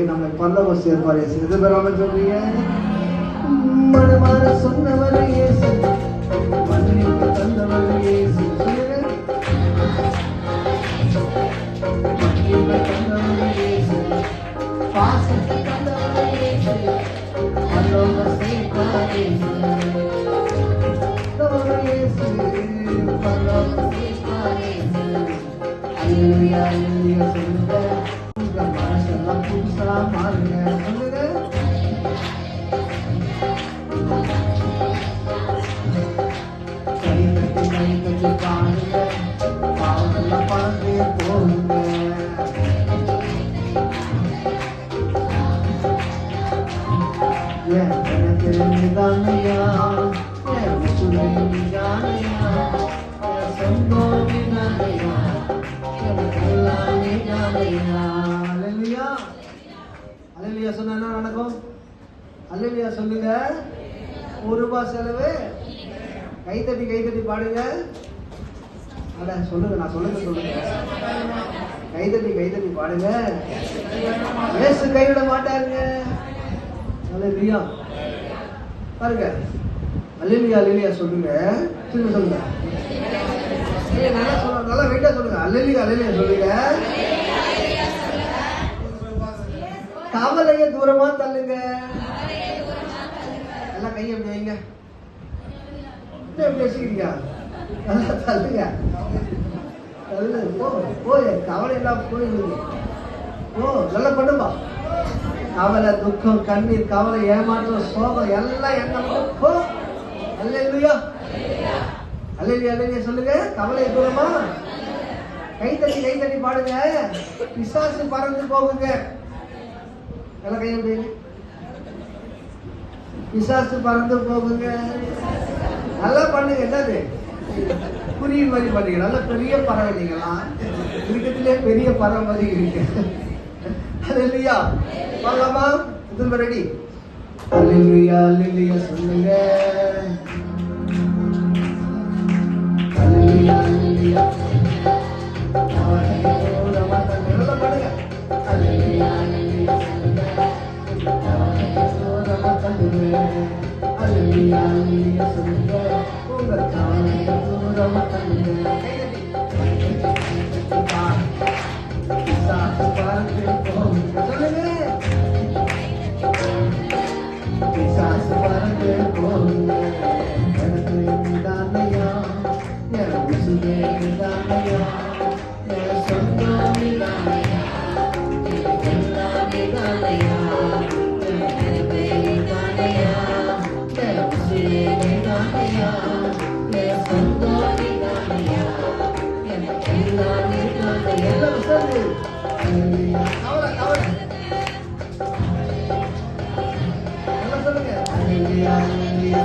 நம்மை பரலோகம் சேர்ப்பார். இயேசு எது பெறாம சொல்றீங்க? மனமார சொன்னவர் இயேசு, மன்னிப்பு தந்தவர் இயேசு. மன்னிப்பு தந்தவர் இயேசு, பாசத்தை தந்தவர் இயேசு, பரலோகம் சேர்ப்பார் இயேசு. இயேசு பரலோகம் சேர்ப்பார் இயேசு. அல்லேலூயா அல்லேலூயா சொல்லுங்க. உங்க மனசெல்லாம் புதுசா மாறுங்க. சொல்லுங்க. கை தட்டி பாருங்க, பாவெல்லாம் பறந்தே போகுங்க. எனக்கு நீதானையா, என் உசுரை நீதானையா, என் சொந்தம் நீதானையா, எனக்கெல்லாம் நீதானையா. அல்லேலூயா அல்லேலூயா சொன்னா என்ன நடக்கும்? அல்லேலூயா சொல்லுங்க. ₹1 செலவு. கைத்தட்டி பாடுங்க. அட சொல்லுங்க, நான் சொல்லுங்க. கைத்தட்டி பாடுங்க. இயேசு கைவிட மாட்டாருங்க. அல்லேலூயா பாருங்க. அல்லேலூயா அல்லேலூயா சொல்லுங்க. சொல்லுங்க. நல்லா சொல்லுங்க, நல்லா வெயிட்டா சொல்லுங்க. அல்லேலூயா அல்லேலூயா சொல்லுங்க. கவலையை தூரமா தள்ளுங்க. எல்லாம் கையை எப்படி வைங்க. எப்படி வச்சுக்கிறீங்க? நல்லா தள்ளுங்க. போய் கவலை எல்லாம் போயிடுங்க. நல்லா பண்ணுப்பா. கவலை, துக்கம், கண்ணீர், கவலை, ஏமாற்றம், சோகம் எல்லாம் என்ன போ. அல்லேலூயா அல்லேலூயா அல்லேலூயா சொல்லுங்க. கவலை தூரமா. கைத்தட்டி பாடுங்க. பிசாசு பறந்து போகுங்க. எல்லாம் கையை பிசாசு பறந்து போகுங்க. நல்லா பண்ணுங்க. என்னது புரிய மாதிரி பண்ணுங்க. நல்ல பெரிய பறவை. நீங்களாம் இருக்கத்திலே பெரிய பறவை மாதிரி இருக்கு. அல்லேலூயா பாடலாமா? திரும்ப ரெடி. அல்லேலூயா அல்லேலூயா சொல்லுங்க. அல்லேலூயா அல்லேலூயா நல்லா பாடுங்க. அல்லேலூயா அல்லேலூயா சொல்லுங்க. அல்லேலூயா அல்லேலூயா சொல்லுங்க. உங்கள் கவலையை தூரமா தள்ளுங்க. பிசாசு பறந்து போகுங்க. சொல்லுங்க. பிசாசு பறந்து போகுங்க. எனக்கு நீதானையா, என் உசுரே நீதானையா, என் சொந்தம் நீதானையா, எல்லாம் நீதானையா, எனக்கு நீதானையா, என் உசுரே நீதானையா, என் சொந்தம் நீதானையா, எனக்கு எல்லாம் நீதானையா. எல்லாம் சொல்லு. கவலை எல்லாம் சொல்லுங்க. அல்லேலூயா அல்லேலூயா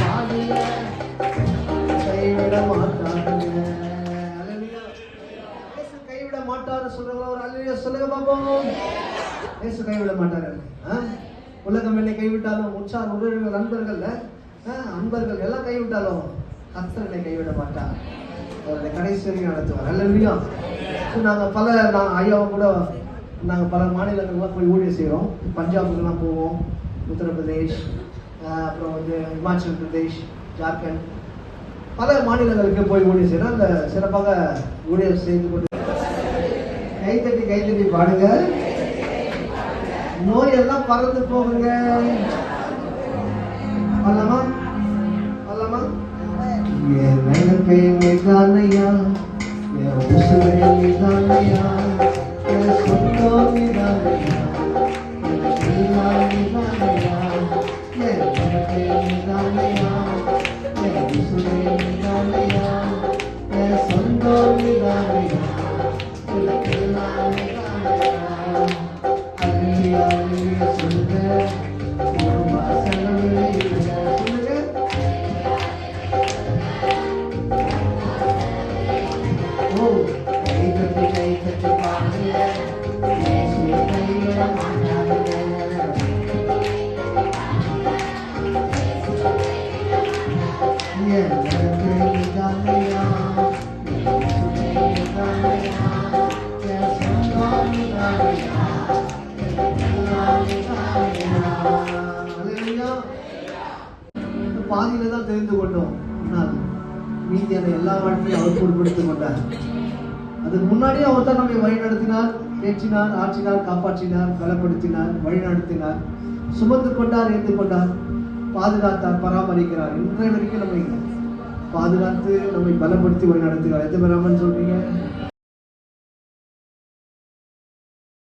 பாடுங்க. கைவிட மாட்டாருங்க. அல்லேலூயா. இயேசு கைவிட மாட்டாரு சொல்றவங்க ஒரு அல்லேலூயா சொல்லுங்க பாப்போம். இயேசு கைவிட மாட்டாரு. உலகம் என்னை கைவிட்டாலும், உற்சார் உறவினர்கள், நண்பர்கள், அன்பர்கள் எல்லாம் கைவிட்டாலும் கர்த்தர் என்னை கைவிட மாட்டார். அவருடைய கடைசி வரைக்கும் நடத்துவார். அல்லேலூயா. நாங்கள் ஐயாவை கூட நாங்கள் பல மாநிலங்கள்லாம் போய் ஊழியம் செய்கிறோம். பஞ்சாபுக்கெல்லாம் போவோம், உத்தரப்பிரதேஷ், அப்புறம் இமாச்சல் பிரதேஷ், ஜார்க்கண்ட், பல மாநிலங்களுக்கு போய் ஊழியம் செய்கிறோம். அந்த சிறப்பாக ஊழியம் செய்து கொண்டு கைத்தட்டி பாடுங்க. நோயெல்லாம் பறந்து போகுங்க. அல்லமா என் நினைப்பை நீதானையா, என் உசுரை நீதானையா, என் சொந்தம் நீதானையா, எனக்கு நீதானையா, என் நினைப்பை நீதானையா, என் உசுரை நீதானையா, என் சொந்தம் நீதானையா, எனக்கு நீதானையா. அல்லேலூயா அல்லேலூயா சொல்லுங்க. Yeah. பாதியில தான் தெரிந்து கொண்டோம். ஆனால் மீதியான எல்லா வாழ்க்கையும் அவர் பொருட்படுத்திக் கொண்டார். அதுக்கு முன்னாடியே அவர் தான் நம்மை வழி நடத்தினார், தேற்றினார், ஆற்றினார், காப்பாற்றினார், பலப்படுத்தினார், வழி நடத்தினார், சுமந்து கொண்டார், ஏந்து கொண்டார், பாதுகாத்தார், பராமரிக்கிறார். இன்றைய வரைக்கும் நம்மை பாதுகாத்து நம்மை பலப்படுத்தி வழி நடத்துகிறார். எது பெறாமல் சொல்றீங்க?